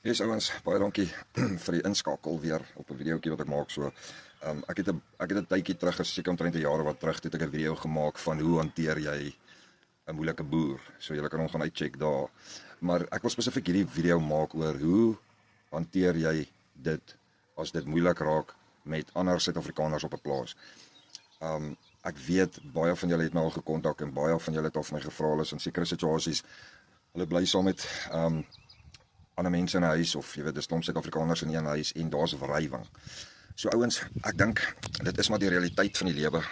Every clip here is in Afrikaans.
Yes, ouens, baie dankie vir die inskakel weer op 'n videoetjie wat ek maak so. Ek het 'n tydjie terug, seker omtrent 'n jaar wat terug, het ek 'n video gemaak van hoe hanteer jy 'n moeilike boer. So julle kan hom gaan uitcheck daar. Maar ek wil spesifiek hierdie video maak oor hoe hanteer jy dit as dit moeilik raak met ander Suid-Afrikaners op 'n plaas. Ek weet baie van julle het my al gekontak en baie van julle het al vir my gevra hulle in sekere situasies. Hulle bly saam met ander mense in 'n huis of jy weet dis klomp Suid-Afrikaners in een huis en daar's wrywing. So ouens, ek dink dit is maar die realiteit van die lewe.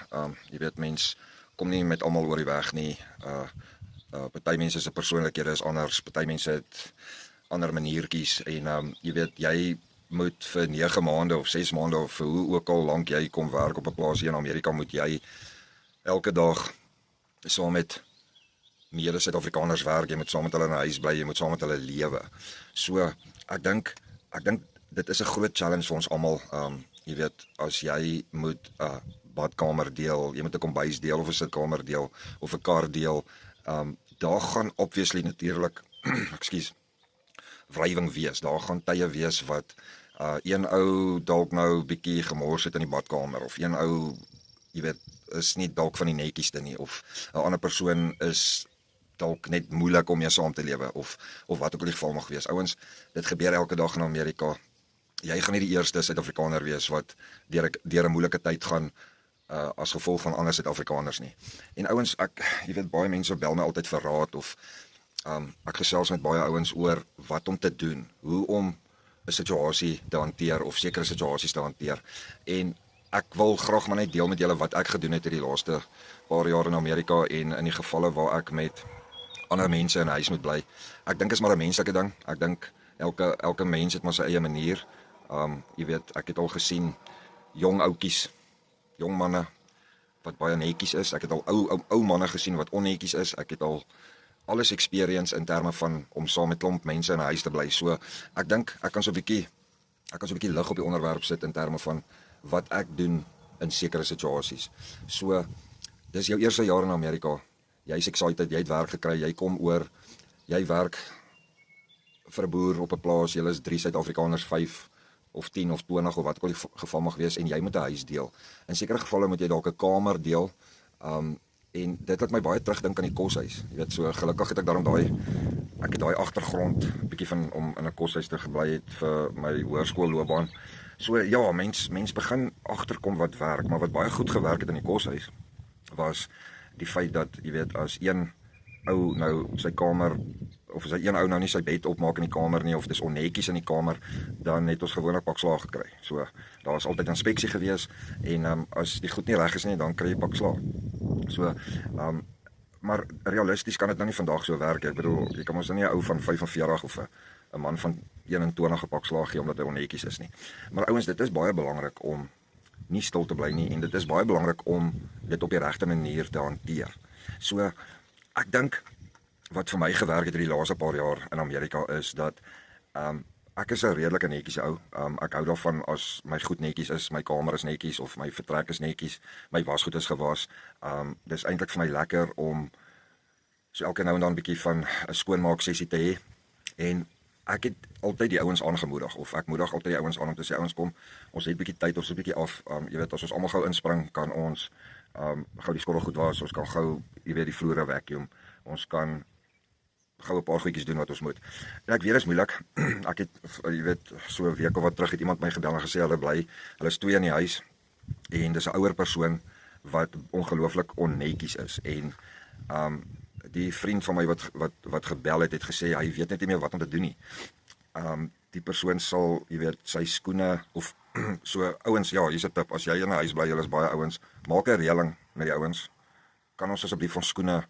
Jy weet mens kom nie met almal oor die weg nie. Party mense se persoonlikhede is anders, party mense het ander maniertjies en jy weet jy moet vir 9 maande of 6 maande of vir hoe ook al lank jy kom werk op 'n plaas hier in Amerika moet jy elke dag saam met mede Suid-Afrikaners werk, jy moet saam met hulle in 'n huis bly, jy moet saam met hulle lewe. So ek dink dit is 'n groot challenge vir ons almal. Jy weet as jy moet 'n badkamer deel, jy moet 'n kombuis deel of 'n sitkamer deel of 'n kar deel, daar gaan obviously natuurlik ekskuus, wrywing wees. Daar gaan tye wees wat een ou dalk nou bietjie gemors het in die badkamer of een ou jy weet is nie dalk van die netjiesste nie of 'n ander persoon is dalk net moeilik om mee saam te lewe of wat ook al die geval mag wees. Ouens, dit gebeur elke dag in Amerika. Jy gaan nie die eerste Suid-Afrikaner wees wat deur 'n moeilike tyd gaan as gevolg van ander Suid-Afrikaners nie. En ouens, jy weet baie mense bel my altyd vir raad of ek gesels met baie ouens oor wat om te doen, hoe om 'n situasie te hanteer of sekere situasies te hanteer. En ek wil graag maar net deel met julle wat ek gedoen het hierdie laaste paar jaar in Amerika en in die gevalle waar ek met ander mense in 'n huis moet bly. Ek dink is maar 'n menslike ding. Ek dink elke mens het maar sy eie manier. Jy weet, ek het al gesien jong ouetjies, jong manne wat baie netjies is. Ek het al ou manne gesien wat onnetjies is. Ek het al alles experience in terme van om saam met klomp mense in 'n huis te bly. So ek dink ek kan so 'n bietjie lig op die onderwerp sit in terme van wat ek doen in sekere situasies. So dis jou eerste jaar in Amerika. Jy's excited, jy het werk gekry, jy kom oor, jy werk vir 'n boer op 'n plaas, julle is 3 Suid-Afrikaners, 5 of 10 of 20 of wat ook al die geval mag wees en jy moet 'n huis deel. In sekere gevalle moet jy dalk 'n kamer deel. En dit laat my baie terugdink aan die koshuis. Jy weet, so gelukkig het ek daarom ek het daai agtergrond bietjie van om in 'n koshuis te gebly het vir my hoërskoolloopbaan. So ja, mens begin agterkom wat werk, maar wat baie goed gewerk het in die koshuis was die feit dat jy weet as een ou nou sy kamer of as hy een ou nou nie sy bed opmaak in die kamer nie of dis onnetjies in die kamer, dan het ons gewoonlik pak slaag gekry. So daar was altyd inspeksie gewees en as die goed nie reg is nie, dan kry jy pak slaag. So maar realisties kan dit nou nie vandag so werk. Ek bedoel, jy kan mos nou nie 'n ou van 45 of 'n man van 21 'n pak slaag gee omdat hy onnetjies is nie. Maar ouens, dit is baie belangrik om nie stil te bly nie en dit is baie belangrik om dit op die regte manier te hanteer. So ek dink wat vir my gewerk het hierdie laaste paar jaar in Amerika is dat ek is 'n redelike netjiese ou. Ek hou daarvan as my goed netjies is, my kamer is netjies of my vertrek is netjies, my wasgoed is gewas. Dis eintlik vir my lekker om so elke nou en dan 'n bietjie van 'n skoonmaak sessie te hê. En ek het altyd die ouens aangemoedig of ek moedig altyd die ouens aan om te sê ouens kom, ons het 'n bietjie tyd of so 'n bietjie af. Jy weet as ons almal gou inspring, kan ons gou die skottel goed was, ons kan gou jy weet die vloere vacuum. Ons kan gou 'n paar goedjies doen wat ons moet. En ek weet dit is moeilik. Ek het jy weet so 'n week of wat terug het iemand my gebel en gesê hulle is 2 in die huis en dis 'n ouer persoon wat ongelooflik onnetjies is en die vriend van my wat gebel het gesê hy weet net nie meer wat om te doen nie. Die persoon sal jy weet sy skoene of so ouens, ja, hier's 'n tip. As jy in 'n huis bly, julle is baie ouens, maak 'n reëling met die ouens. Kan ons asseblief ons skoene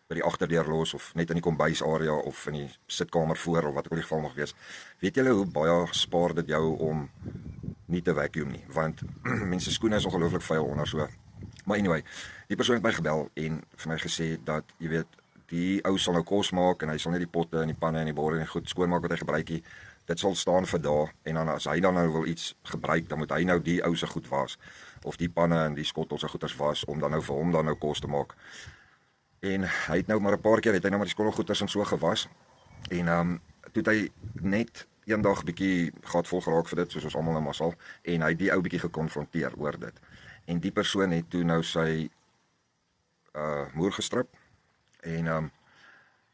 by die agterdeur los of net in die kombuisarea of in die sitkamer voor of wat ook al die geval mag wees. Weet julle hoe baie spaar dit jou om nie te vacuum nie, want mense skoene is ongelooflik vuil onder so. Maar anyway, die persoon het my gebel en vir my gesê dat jy weet die ou sal nou kos maak en hy sal net die potte en die panne en die borde en goed skoonmaak wat hy gebruik het. Dit sal staan vir dae en dan as hy dan nou wil iets gebruik, dan moet hy nou die ou se goed was of die panne en die skottel se goeders was om dan nou vir hom dan nou kos te maak. En hy het nou maar 'n paar keer het hy nou maar die skottelgoeders en so gewas. En toe het hy net eendag bietjie gatvol geraak vir dit, soos ons almal nou maar sal, en hy het die ou bietjie gekonfronteer oor dit. En die persoon het toe nou sy moer gestrip en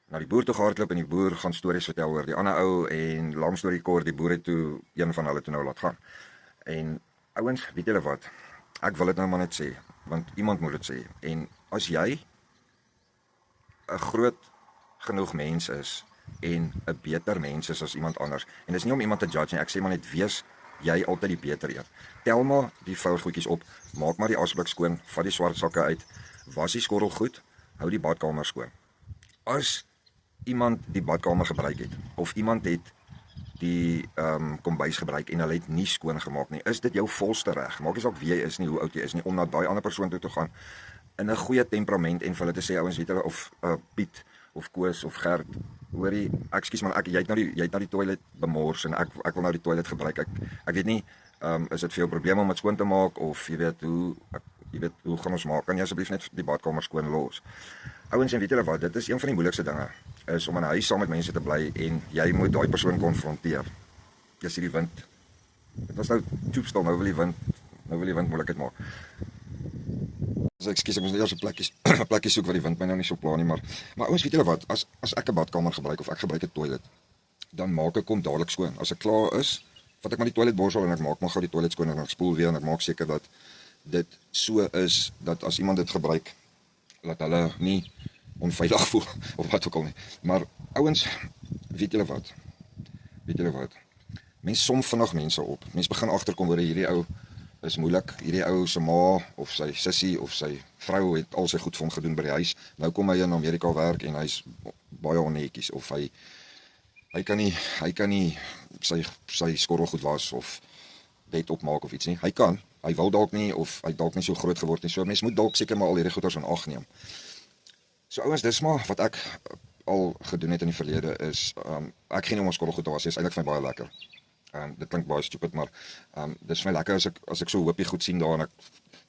na die boer toe gehardloop en die boer gaan stories vertel oor die ander ou en lang storie kort, die boer het toe een van hulle toe nou laat gaan. En ouens, weet julle wat? Ek wil dit nou maar net sê, want iemand moet dit sê. En as jy 'n groot genoeg mens is en 'n beter mens is as iemand anders, en dis nie om iemand te judge nie, ek sê maar net wees jy altyd die beter een. Tel maar die vougoedjies op, maak maar die asblik skoon, vat die swart sakke uit, was die skorrel goed, hou die badkamer skoon. As iemand die badkamer gebruik het of iemand het die kombuis gebruik en hulle het nie skoon gemaak nie, is dit jou volste reg. Maak nie saak wie jy is nie, hoe oud jy is nie, om na daai ander persoon toe te gaan in 'n goeie temperament en vir hulle te sê, ouens, weet hulle, of Piet of Koos of Gert, hoorie, ekskuus man, jy het nou die toilet bemors en ek wil nou die toilet gebruik. Ek weet nie, is dit vir jou 'n probleem om dit skoon te maak of jy weet hoe gaan ons maak? Kan jy asseblief net die badkamer skoon los? Ouens, en weet julle wat, dit is een van die moeilikste dinge, is om in 'n huis saam met mense te bly en jy moet daai persoon konfronteer. Jy sien die wind. Dit was nou toepstal, nou wil die wind moeilikheid maak. So ekskuus, ek moet eers 'n plekkie soek waar die wind my nou nie so pla nie, maar ouens, weet julle wat, as ek 'n badkamer gebruik of ek gebruik 'n toilet, dan maak ek hom dadelik skoon. As ek klaar is, vat ek maar die toiletborsel en ek maak maar gou die toilet skoon en ek spoel weer en ek maak seker dat dit so is dat as iemand dit gebruik, dat hulle nie onveilig voel of wat ook al nie. Maar ouens, weet julle wat? Mense som vinnig mense op. Mense begin agterkom oor hierdie ou is moeilik. Hierdie ou se ma of sy sussie of sy vrou het al sy goed vir hom gedoen by die huis. Nou kom hy in Amerika werk en hy's baie onnetjies of hy kan nie sy skorrel goed was of bed opmaak of iets nie. Hy wil dalk nie of hy dalk nie so groot geword nie. So mense moet dalk seker maar al hierdie goeders in ag neem. So ouens, dis maar wat ek al gedoen het in die verlede is, ek gee nie om ons skorrel goed te was, is eintlik vir my baie lekker. Dit klink baie stupid, maar dis vir my lekker as ek so hoopie goed sien daar en ek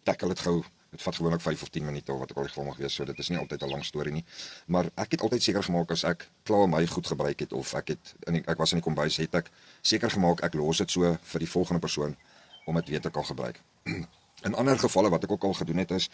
tackle dit gou. Dit vat gewoonlik 5 of 10 minute of wat ek al die geval mag wees, so dit is nie altyd 'n lang storie nie. Maar ek het altyd seker gemaak as ek klaar my goed gebruik het of ek was in die kombuis, het ek seker gemaak ek los dit so vir die volgende persoon om dit weer te kan gebruik. In ander gevalle wat ek ook al gedoen het is,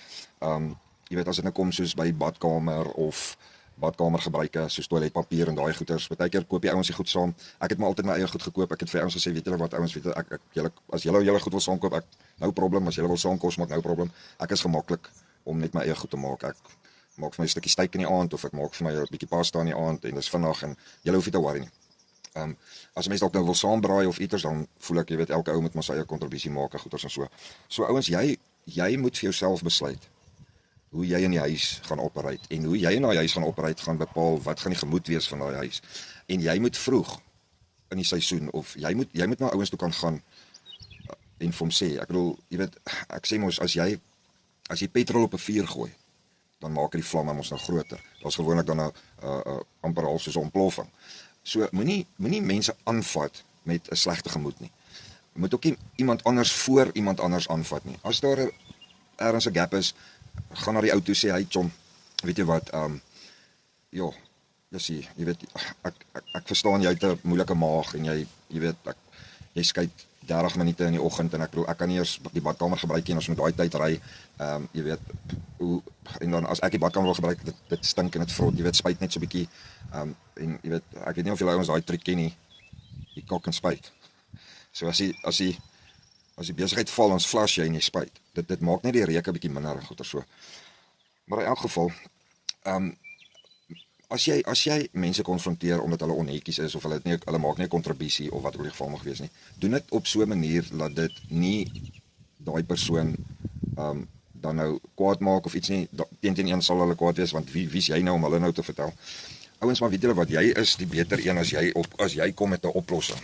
jy weet, as dit nou kom soos by badkamer of badkamergebruike soos toiletpapier en daai goeders. Partykeer koop jy ouens die goed saam. Ek het maar altyd my eie goed gekoop. Ek het vir ouens gesê, weet julle wat ouens, weet julle, as julle goed wil saamkoop, ek nou probleem, as julle wil saamkos maak nou probleem. Ek is gemaklik om net my eie goed te maak. Ek maak vir my 'n stukkie steak in die aand of ek maak vir my 'n bietjie pasta in die aand en dis vinnig en julle hoef nie te worry nie. As mense dalk nou wil saambraai of ieters, dan voel ek, jy weet, elke ou moet maar sy eie kontribusie maak en goeders en so. So ouens, jy moet vir jouself besluit hoe jy in die huis gaan operate en hoe jy in daai huis gaan operate gaan bepaal wat gaan die gemoed wees van daai huis. En jy moet vroeg in die seisoen of jy moet na ouens toe kan gaan en vir hom sê, ek bedoel, jy weet, ek sê mos as jy petrol op 'n vuur gooi, dan maak dit die vlamme mos nou groter. Daar's gewoonlik dan 'n amper half soos 'n ontploffing. So moenie mense aanvat met 'n slegte gemoed nie. Jy moet ook nie iemand anders voor iemand anders aanvat nie. As daar ergens 'n gap is, gaan na die ou toe sê, hy chom, weet jy wat, ja, jy weet, ek verstaan jy het 'n moeilike maag en jy weet, jy skyt 30 minute in die oggend en ek bedoel, ek kan nie eers die badkamer gebruik nie, ons moet daai tyd ry, jy weet, en dan as ek die badkamer wil gebruik, dit stink en dit vrot, jy weet, spuit net so 'n bietjie, en jy weet, ek weet nie of julle ouens daai trick ken nie, die kok en spuit. So as die besigheid val, ons flush jy en jy spuit. Dit maak net die reuke bietjie minder en goeie so. Maar in elk geval, as jy mense konfronteer omdat hulle onnetjies is of hulle maak nie 'n kontribusie of wat ook al die geval mag wees nie, doen dit op so 'n manier dat dit nie daai persoon dan nou kwaad maak of iets nie. Teen een sal hulle kwaad wees, want wie's jy nou om hulle nou te vertel? Ouens, maar weet julle wat, jy is die beter een as jy kom met 'n oplossing.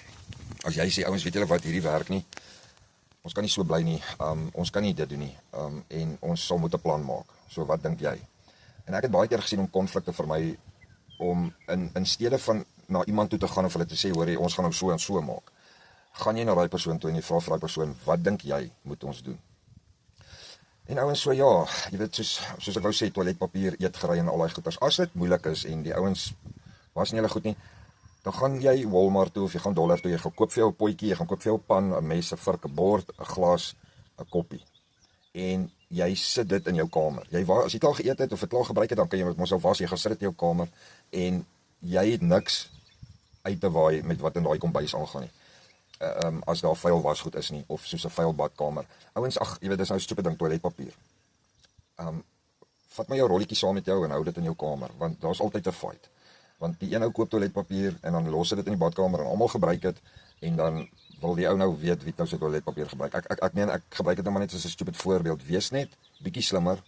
As jy sê, ouens, weet julle wat, hierdie werk nie, ons kan nie so bly nie, ons kan nie dit doen nie, en ons sal moet 'n plan maak. So wat dink jy? En ek het baie keer gesien om konflikte vir my, om in steede van na iemand toe te gaan of hulle te sê, hoor, ons gaan hom so en so maak, gaan jy na daai persoon toe en jy vra vir daai persoon, wat dink jy moet ons doen? En ouens so, ja, jy weet, soos ek wou sê, toiletpapier, eetgerei en al daai goeders. As dit moeilik is en die ouens was nie hulle goed nie, Dan gaan jy Walmart toe of jy gaan Dollar toe, jy gaan koop vir jou 'n potjie, jy gaan koop vir jou 'n pan, 'n mes, 'n vork, 'n bord, 'n glas, 'n koppie. En jy sit dit in jou kamer. As jy dit al geëet het of dit al gebruik het, dan kan jy dit mos al was, jy gaan sit dit in jou kamer en jy het niks uit te waai met wat in daai kombuis aangaan nie. As daar vuil wasgoed is nie, of soos 'n vuil badkamer. Ouens, jy weet, dis nou 'n stupid ding, toiletpapier. Vat maar jou rolletjie saam met jou en hou dit in jou kamer, want daar's altyd 'n fight. Want die een ou koop toiletpapier en dan los dit in die badkamer en almal gebruik dit en dan wil die ou nou weet wie nou sy toiletpapier gebruik. Ek gebruik dit nou maar net as 'n stupid voorbeeld. Wees net bietjie slimmer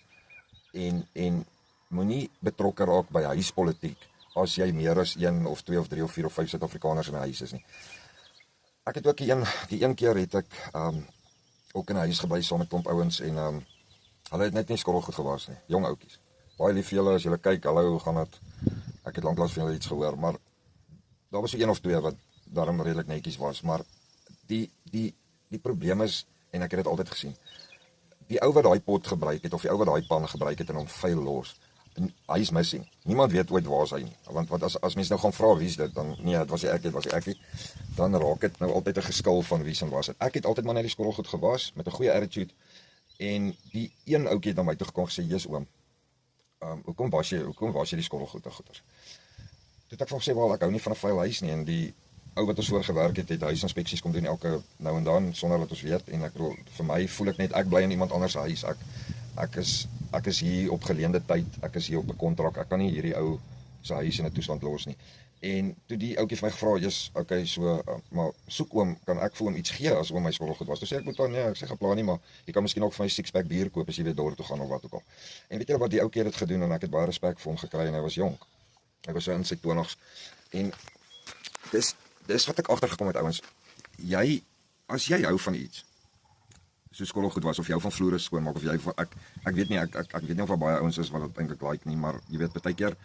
en moenie betrokke raak by huispolitiek as jy meer as 1 of 2 of 3 of 4 of 5 Suid-Afrikaners in 'n huis is nie. Ek het ook die een keer het ek ook in 'n huis gebly saam met klomp ouens en hulle het net nie skottelgoed gewas nie. Jong ouetjies. Baie lief vir julle as julle kyk. Hallo, hoe gaan dit? Ek het lanklaas van julle iets gehoor, maar daar was so 1 of 2 wat daarom redelik netjies was, maar die probleem is, en ek het dit altyd gesien, die ou wat daai pot gebruik het of die ou wat daai pan gebruik het en hom vuil los, hy is missing. Niemand weet ooit waar is hy nie. Want as mense nou gaan vra wie's dit, dan nee, dit was ek nie. Dan raak dit nou altyd 'n geskil van wie's en was dit. Ek het altyd maar net die skottelgoed gewas met 'n goeie attitude en die een ouetjie het na my toe gekom en gesê, "Jesus oom, hoekom was jy die skottelgoed en goeders?" Toe het ek vir hom gesê, "Wel, ek hou nie van 'n vuil huis nie en die ou wat ons voorgewerk het huisinspeksies kom doen elke nou en dan sonder dat ons weet en ek bedoel, vir my voel ek net ek bly in iemand anders se huis. Ek is hier op geleende tyd, ek is hier op 'n kontrak. Ek kan nie hierdie ou se huis in 'n toestand los nie." En toe die ouetjie vir my gevra, "Jesus, okay, so maar soek oom, kan ek vir hom iets gee as oom my skottelgoed was?" Toe sê ek, "Moet dan nee, ek sê geplan nie, maar jy kan miskien ook vir my 6-pack bier koop as jy weer dorp toe gaan of wat ook al." En weet jy wat, die ouetjie het dit gedoen en ek het baie respek vir hom gekry en hy was jonk. Hy was so in sy 20's en dis wat ek agtergekom het, ouens. As jy hou van iets, so skottelgoed was of jy hou van vloere skoonmaak of jy van ek weet nie, ek weet nie of daar baie ouens is wat dit eintlik like nie, maar jy weet baie keer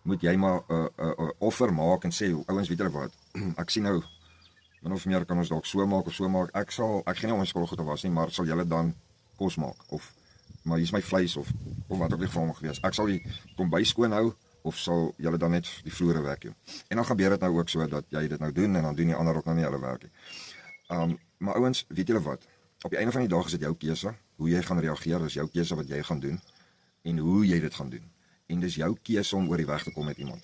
moet jy maar 'n offer maak en sê, ouens, weet julle wat? Ek sien nou min of meer kan ons dalk so maak. Ek gaan nie om my skottelgoed te was nie, maar sal julle dan kos maak of maar hier's my vleis of wat ook al vir hom gewees. Ek sal die kombuis skoon hou of sal julle dan net die vloere vacuum. En dan gebeur dit nou ook so dat jy dit nou doen en dan doen die ander ook nou nie hulle werk nie. Maar ouens, weet julle wat? Op die einde van die dag is dit jou keuse. Hoe jy gaan reageer is jou keuse wat jy gaan doen en hoe jy dit gaan doen. En dis jou keuse om oor die weg te kom met iemand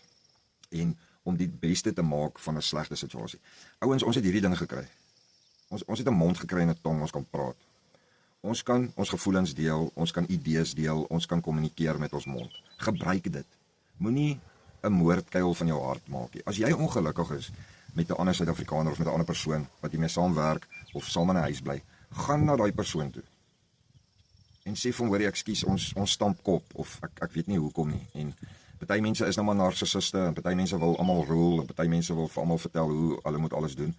en om die beste te maak van 'n slegte situasie. Ouens, ons het hierdie dinge gekry. Ons het 'n mond gekry en 'n tong, ons kan praat. Ons kan ons gevoelens deel, ons kan idees deel, ons kan kommunikeer met ons mond. Gebruik dit. Moenie 'n moordkuil van jou hart maak nie. As jy ongelukkig is met 'n ander Suid-Afrikaner of met 'n ander persoon wat jy mee saamwerk of saam in 'n huis bly, gaan na daai persoon toe. En sê vir hom, hoorie, ekskuus, ons stamp kop of ek weet nie hoekom nie. En party mense is nou maar narcissiste en party mense wil almal rule en party mense wil vir almal vertel hoe hulle moet alles doen.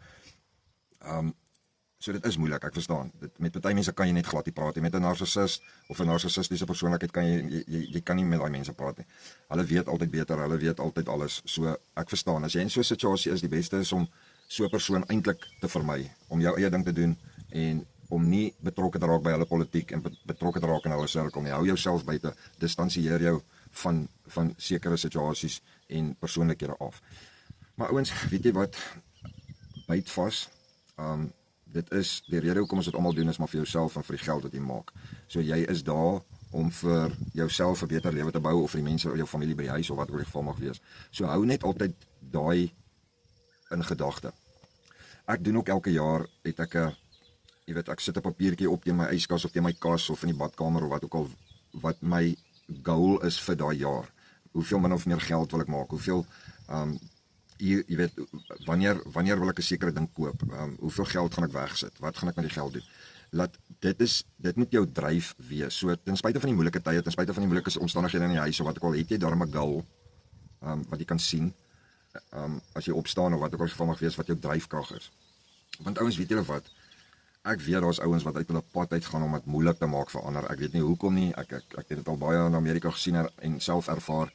So dit is moeilik, ek verstaan. Met party mense kan jy net glad nie praat nie. Met 'n narcissist of 'n narcissistiese persoonlikheid kan jy kan nie met daai mense praat nie. Hulle weet altyd beter, hulle weet altyd alles. So ek verstaan, as jy in so 'n situasie is, die beste is om so 'n persoon eintlik te vermy, om jou eie ding te doen en om nie betrokke te raak by hulle politiek en betrokke te raak in hulle sirkel nie. Hou jouself buite, distansieer jou van sekere situasies en persoonlikhede af. Maar ouens, weet jy wat? Byt vas. Dit is die rede hoekom ons dit almal doen is maar vir jouself en vir die geld wat jy maak. So jy is daar om vir jouself 'n beter lewe te bou of vir die mense in jou familie by die huis of wat ook al die geval mag wees. So hou net altyd daai in gedagte. Ek doen ook elke jaar het ek 'n jy weet, ek sit 'n papiertjie op teen my yskas of teen my kas of in die badkamer of wat ook al wat my goal is vir daai jaar. Hoeveel min of meer geld wil ek maak? Hoeveel jy weet, wanneer wil ek 'n sekere ding koop? Hoeveel geld gaan ek wegsit? Wat gaan ek met die geld doen? Laat dit moet jou dryf wees. So ten spyte van die moeilike tye, ten spyte van die moeilike omstandighede in die huis of wat ook al, het jy daarom 'n goal wat jy kan sien as jy opstaan of wat ook al geval mag wees wat jou dryfkrag is. Want ouens, weet julle wat? Ek weet daar's ouens wat uit met 'n pad uitgaan om dit moeilik te maak vir ander. Ek weet nie hoekom nie. Ek het dit al baie in Amerika gesien en self ervaar.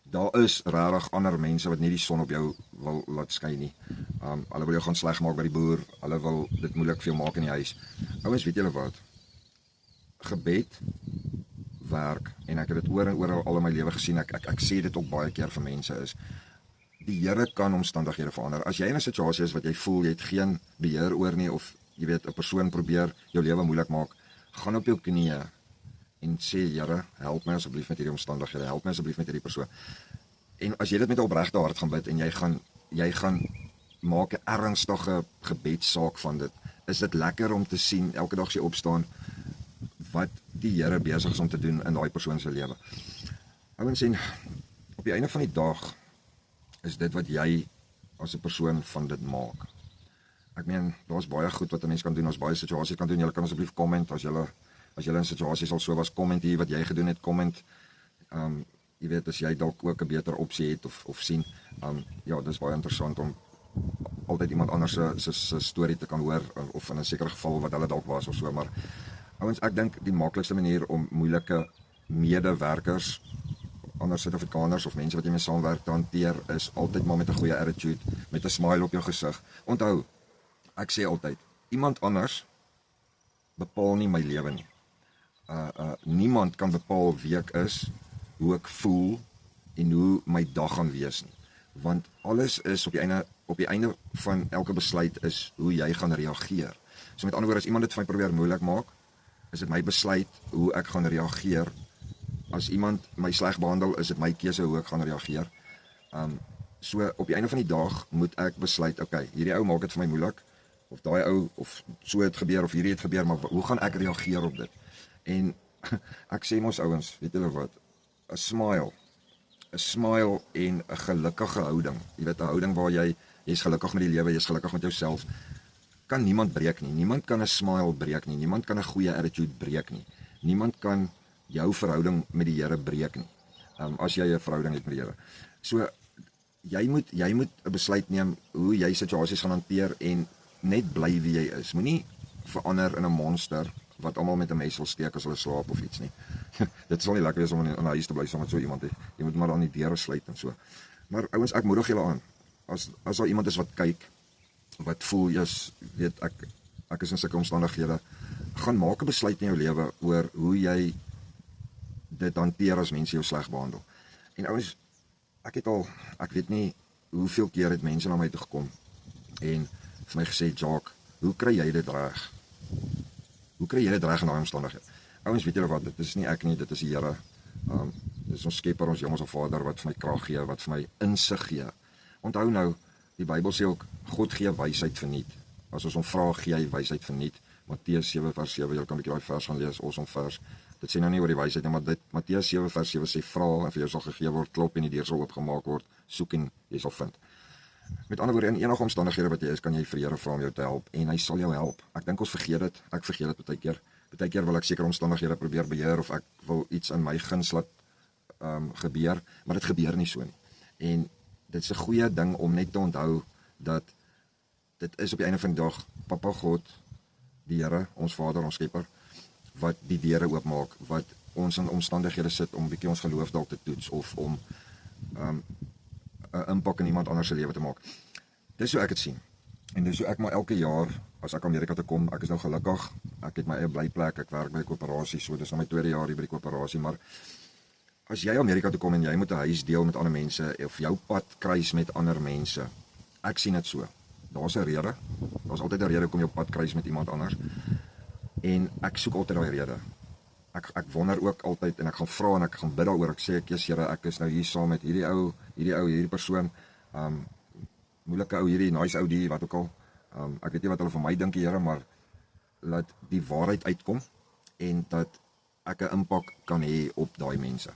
Daar is regtig ander mense wat nie die son op jou wil laat skyn nie. Hulle wil jou gaan sleg maak by die boer. Hulle wil dit moeilik vir jou maak in die huis. Ouens, weet julle wat? Gebed werk en ek het dit oor en oor al in my lewe gesien. Ek sê dit ook baie keer vir mense is die Here kan omstandighede verander. As jy in 'n situasie is wat jy voel jy het geen beheer oor nie, of jy weet 'n persoon probeer jou lewe moeilik maak, gaan op jou knieë en sê Here, help my asseblief met hierdie omstandighede, help my asseblief met hierdie persoon. En as jy dit met 'n opregte hart gaan bid en jy gaan maak 'n ernstige gebedssaak van dit, is dit lekker om te sien elke dag as jy opstaan wat die Here besig is om te doen in daai persoon se lewe. Ouens, en op die einde van die dag is dit wat jy as 'n persoon van dit maak. Ek meen, daar's baie goed wat 'n mens kan doen, ons baie situasies kan doen. Julle kan asseblief comment as julle in situasies al so was, comment hier wat jy gedoen het, comment. Jy weet, as jy dalk ook 'n beter opsie het of sien. Ja, dis baie interessant om altyd iemand anders se storie te kan hoor, of in 'n sekere geval wat hulle dalk was of so, maar ouens, ek dink die maklikste manier om moeilike medewerkers, ander Suid-Afrikaners of mense wat jy mee saamwerk te hanteer, is altyd maar met 'n goeie attitude, met 'n smile op jou gesig. Onthou, ek sê altyd, iemand anders bepaal nie my lewe nie. Niemand kan bepaal wie ek is, hoe ek voel en hoe my dag gaan wees nie. Want alles is op die einde van elke besluit is hoe jy gaan reageer. So met ander woorde, as iemand dit vir my probeer moeilik maak, is dit my besluit hoe ek gaan reageer. As iemand my sleg behandel, is dit my keuse hoe ek gaan reageer. So op die einde van die dag moet ek besluit, okay, hierdie ou maak dit vir my moeilik, of daai ou, of so het gebeur, of hierdie het gebeur, maar hoe gaan ek reageer op dit? En ek sê mos ouens, weet julle wat, 'n smile en 'n gelukkige houding, jy weet 'n houding waar jy's gelukkig met die lewe, jy's gelukkig met jouself, kan niemand breek nie. Niemand kan 'n smile breek nie. Niemand kan 'n goeie attitude breek nie. Niemand kan jou verhouding met die Here breek nie. As jy 'n verhouding het met die Here. So jy moet 'n besluit neem hoe jy situasies gaan hanteer en net bly wie jy is. Moenie verander in 'n monster wat almal met 'n mes wil steek as hulle slaap of iets nie. Dit sal nie lekker wees om in 'n huis te bly saam met so iemand nie. Jy moet maar dan die deure sluit en so. Maar ouens, ek moedig julle aan. As daar iemand is wat kyk, wat voel jy's, weet ek is in sulke omstandighede, gaan maak 'n besluit in jou lewe oor hoe jy dit hanteer as mense jou sleg behandel. En ouens, ek weet nie hoeveel keer het mense na my toe gekom en vir my gesê, Jacques, hoe kry jy dit reg? Hoe kry jy dit reg in daai omstandighede? Ouens, weet julle wat, dit is nie ek nie, dit is die Here. Dit is ons Skepper, ons Hemelse Vader wat vir my krag gee, wat vir my insig gee. Onthou nou, die Bybel sê ook, God gee wysheid verniet. As ons hom vra, gee hy wysheid verniet. Matteus 7 vers 7, jy kan 'n bietjie daai vers gaan lees, ons vers. Dit sê nou nie oor die wysheid nie, maar dit Matteus 7 vers 7 sê, vra en vir jou sal gegee word, klop en die deur sal oopgemaak word, soek en jy sal vind. Met ander woorde, in enige omstandighede wat jy is, kan jy vir die Here vra om jou te help en hy sal jou help. Ek dink ons vergeet dit. Ek vergeet dit baie keer. Baie keer wil ek sekere omstandighede probeer beheer of ek wil iets in my guns laat gebeur, maar dit gebeur nie so nie. En dit is 'n goeie ding om net te onthou dat dit is op die einde van die dag Papa God, die Here, ons Vader, ons Skepper, wat die deure oopmaak, wat ons in omstandighede sit om 'n bietjie ons geloof dalk te toets of om 'n impak in iemand anders se lewe te maak. Dis hoe ek dit sien. En dis hoe ek maar elke jaar as ek Amerika toe kom, ek is nou gelukkig, ek het my eie blyplek, ek werk by 'n koöperasie, so dis nou my tweede jaar hier by die koöperasie, maar as jy Amerika toe kom en jy moet 'n huis deel met ander mense of jou pad kruis met ander mense, ek sien dit so. Daar's 'n rede. Daar's altyd 'n rede kom jou pad kruis met iemand anders. En ek soek altyd daai rede. Ek wonder ook altyd en ek gaan vra en ek gaan bid daaroor. Ek sê ek is Here, ek is nou hier saam met hierdie persoon, moeilike ou, hierdie nice ou die wat ook al. Ek weet nie wat hulle van my dink, Here, maar laat die waarheid uitkom en dat ek 'n impak kan hê op daai mense.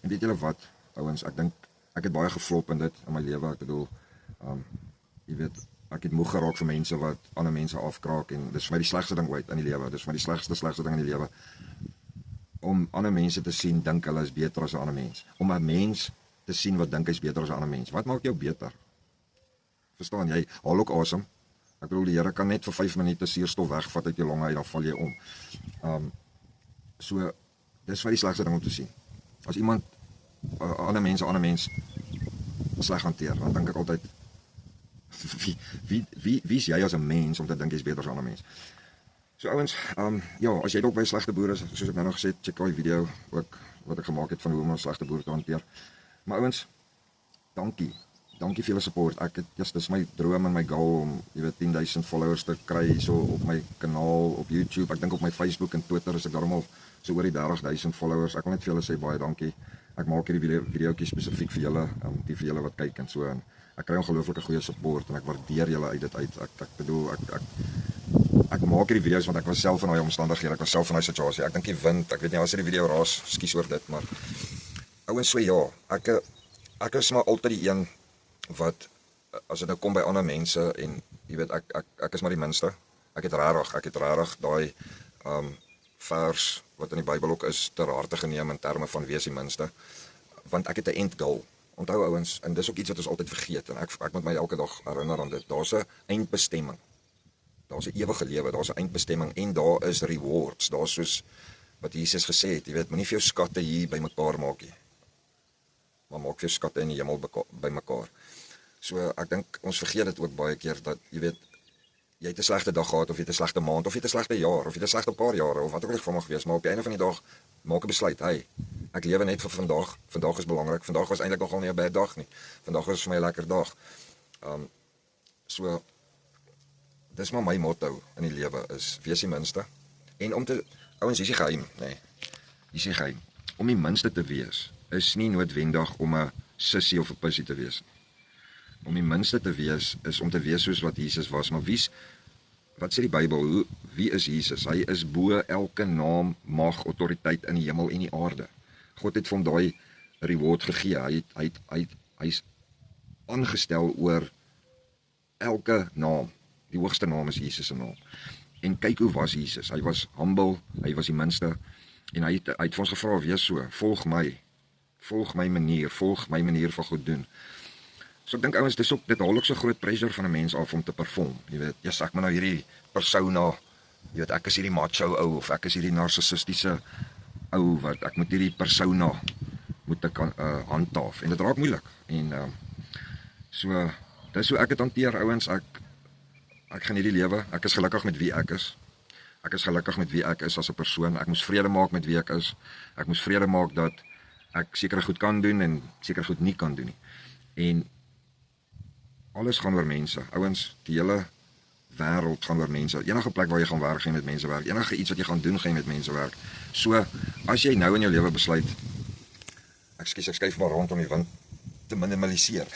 En weet julle wat, ouens, ek dink ek het baie geflop in dit in my lewe. Ek bedoel, jy weet, ek het moeg geraak vir mense wat ander mense afkraak en dis vir my die slegste ding ooit in die lewe. Dis vir my die slegste ding in die lewe. Om ander mense te sien dink hulle is beter as 'n ander mens. Om 'n mens te sien wat dink hy's beter as 'n ander mens. Wat maak jou beter? Verstaan jy? Haal ook asem. Ek bedoel die Here kan net vir 5 minute suurstof wegvat uit jou longe uit, dan val jy om. So dis vir die slegste ding om te sien. As iemand ander mens sleg hanteer, dan dink ek altyd wie is jy as 'n mens om te dink jy's beter as 'n ander mens? So ouens, ja, as jy dalk by 'n slegte boer is, soos ek nou nog gesê het, check daai video ook wat ek gemaak het van hoe om 'n slegte boer te hanteer. Maar ouens, dankie dankie vir julle support. Ek het dis my droom en my goal om, jy weet, 10,000 followers te kry so op my kanaal op YouTube. Ek dink op my Facebook en Twitter is ek daarom al so oor die 30,000 followers. Ek wil net vir julle sê baie dankie. Ek maak hierdie videoetjies spesifiek vir julle, die vir julle wat kyk en so, en ek kry ongelooflike goeie support en ek waardeer julle uit dit uit. Ek bedoel ek maak hierdie video's want ek was self in daai omstandighede, ek was self in daai situasie. Ek dink die wind, ek weet nie as jy die video raas, skus oor dit, maar ouens, so ja, ek is maar altyd die een wat, as dit nou kom by ander mense, en jy weet, ek is maar die minste. Ek het rarig daai vers wat in die Bybel ook is ter harte geneem in terme van wees die minste, want ek het 'n end goal. Onthou ouens, en dis ook iets wat ons altyd vergeet, en ek moet my elke dag herinner aan dit. Daar's 'n eindbestemming. Daar's 'n ewige lewe, daar's 'n eindbestemming en daar is rewards. Daar's soos wat Jesus gesê het, jy weet, moenie vir jou skatte hier bymekaar maak nie, maar maak vir jou skatte in die hemel bymekaar. So ek dink ons vergeet dit ook baie keer dat jy weet jy het 'n slegte dag gehad, of jy het 'n slegte maand, of jy het 'n slegte jaar, of jy het 'n slegte paar jare, of wat ook al van mag wees, maar op die einde van die dag maak 'n besluit. Hey, ek lewe net vir vandag. Vandag is belangrik. Vandag was eintlik nogal nie 'n bad dag nie. Vandag was vir my 'n lekker dag. So dis maar my motto in die lewe is wees die minste. En om te ouens, hier's die geheim, nê. Hier's die geheim. Om die minste te wees is nie noodwendig om 'n sissie of 'n pussie te wees nie. Om die minste te wees is om te wees soos wat Jesus was. Maar wat sê die Bybel? Wie is Jesus? Hy is bo elke naam, mag, autoriteit in die hemel en die aarde. God het vir hom daai reward gegee. Hy's aangestel oor elke naam. Die hoogste naam is Jesus se naam. En kyk hoe was Jesus. Hy was humble, hy was die minste, en hy het vir ons gevra, wees so, volg my manier van goed doen. So ek dink ouens, dit haal ook so groot pressure van 'n mens af om te perform. Jy weet, ja, ek moet nou hierdie persona, jy weet, ek is hierdie macho ou, of ek is hierdie narcissistiese ou wat ek moet hierdie persona moet ek handhaaf, en dit raak moeilik. En so dis hoe ek dit hanteer, ouens. Ek gaan hierdie lewe, ek is gelukkig met wie ek is. Ek is gelukkig met wie ek is as 'n persoon. Ek moes vrede maak met wie ek is. Ek moes vrede maak dat ek sekere goed kan doen en sekere goed nie kan doen nie. En alles gaan oor mense. Ouens, die hele wêreld gaan oor mense. Enige plek waar jy gaan werk, gaan jy met mense werk. Enige iets wat jy gaan doen, gaan jy met mense werk. So, as jy nou in jou lewe besluit, ek skuif maar rond om die wind te minimaliseer.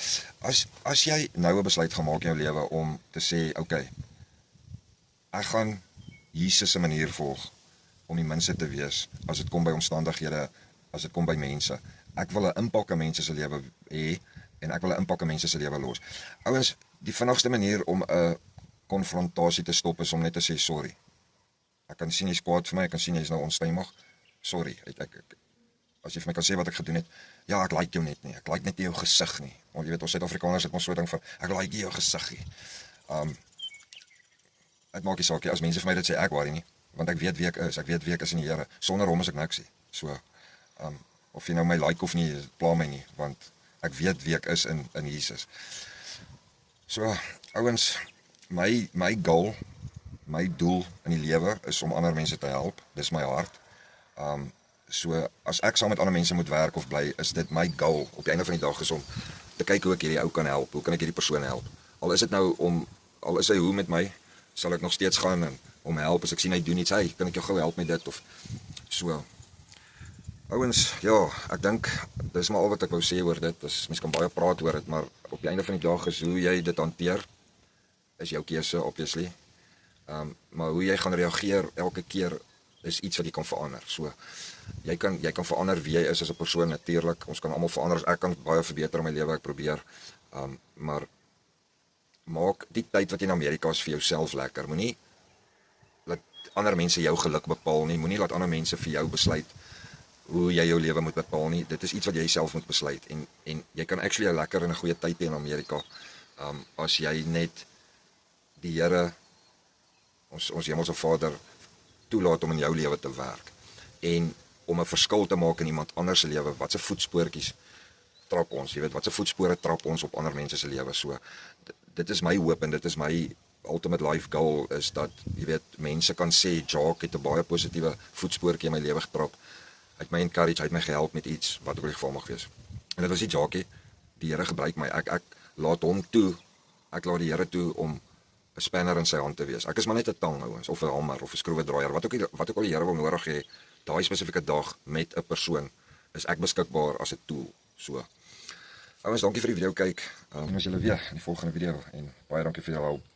As jy nou 'n besluit gaan maak in jou lewe om te sê, okay, ek gaan Jesus se manier volg om die minste te wees, as dit kom by omstandighede, as dit kom by mense. Ek wil 'n impak in mense se lewe hê, en ek wil 'n impak in mense se lewe los. Ouens, die vinnigste manier om 'n konfrontasie te stop is om net te sê sorry. Ek kan sien jy's kwaad vir my, ek kan sien jy's nou onstuimig. Sorry. As jy vir my kan sê wat ek gedoen het, ja, ek like jou net nie. Ek like net nie jou gesig nie. Want jy weet, ons Suid-Afrikaners het ons so ding van ek like jou gesig nie. Dit maak nie saak nie as mense vir my dit sê, ek worry nie, want ek weet wie ek is. Ek weet wie ek is in die Here. Sonder hom is ek niks nie. So of jy nou my like of nie, pla my nie, want ek weet wie ek is in Jesus. So, ouens, my goal, my doel in die lewe is om ander mense te help. Dis my hart. So, as ek saam met ander mense moet werk of bly, is dit my goal op die einde van die dag is om te kyk hoe ek hierdie ou kan help. Hoe kan ek hierdie persoon help? Al is dit nou al is hy hoe met my, sal ek nog steeds gaan en om help. As ek sien hy doen iets, hey, kan ek jou gou help met dit of so. Ouens, ja, ek dink dis maar al wat ek wou sê oor dit. Mens kan baie praat oor dit, maar op die einde van die dag is hoe jy dit hanteer is jou keuse, obviously. Maar hoe jy gaan reageer elke keer is iets wat jy kan verander. So jy kan verander wie jy is as 'n persoon, natuurlik. Ons kan almal verander. Ek kan baie verbeter in my lewe, ek probeer. Maar maak die tyd wat jy in Amerika is vir jouself lekker. Moenie laat ander mense jou geluk bepaal nie. Moenie laat ander mense vir jou besluit hoe jy jou lewe moet bepaal nie. Dit is iets wat jy self moet besluit. En jy kan actually 'n lekker en 'n goeie tyd hê in Amerika. As jy net die Here, ons Hemelse Vader, toelaat om in jou lewe te werk. En om 'n verskil te maak in iemand anders se lewe. Wat se voetspoortjies trap ons? Jy weet, wat se voetspore trap ons op ander mense se lewe? So dit is my hoop en dit is my ultimate life goal, is dat, jy weet, mense kan sê, Jacques het 'n baie positiewe voetspoortjie in my lewe getrap. Hy het my encourage, hy het my gehelp met iets, wat ook al die geval mag wees. En dit was nie Jacques, die Here gebruik my. laat hom toe. Ek laat die Here toe om 'n spanner in sy hand te wees. Ek is maar net 'n tang ouens of 'n hamer of 'n skroewedraaier, wat ook al die Here wil nodig hê, daai spesifieke dag met 'n persoon is ek beskikbaar as 'n tool. So. Ouens, dankie vir die video kyk. Ons sien julle weer in die volgende video en baie dankie vir julle hulp.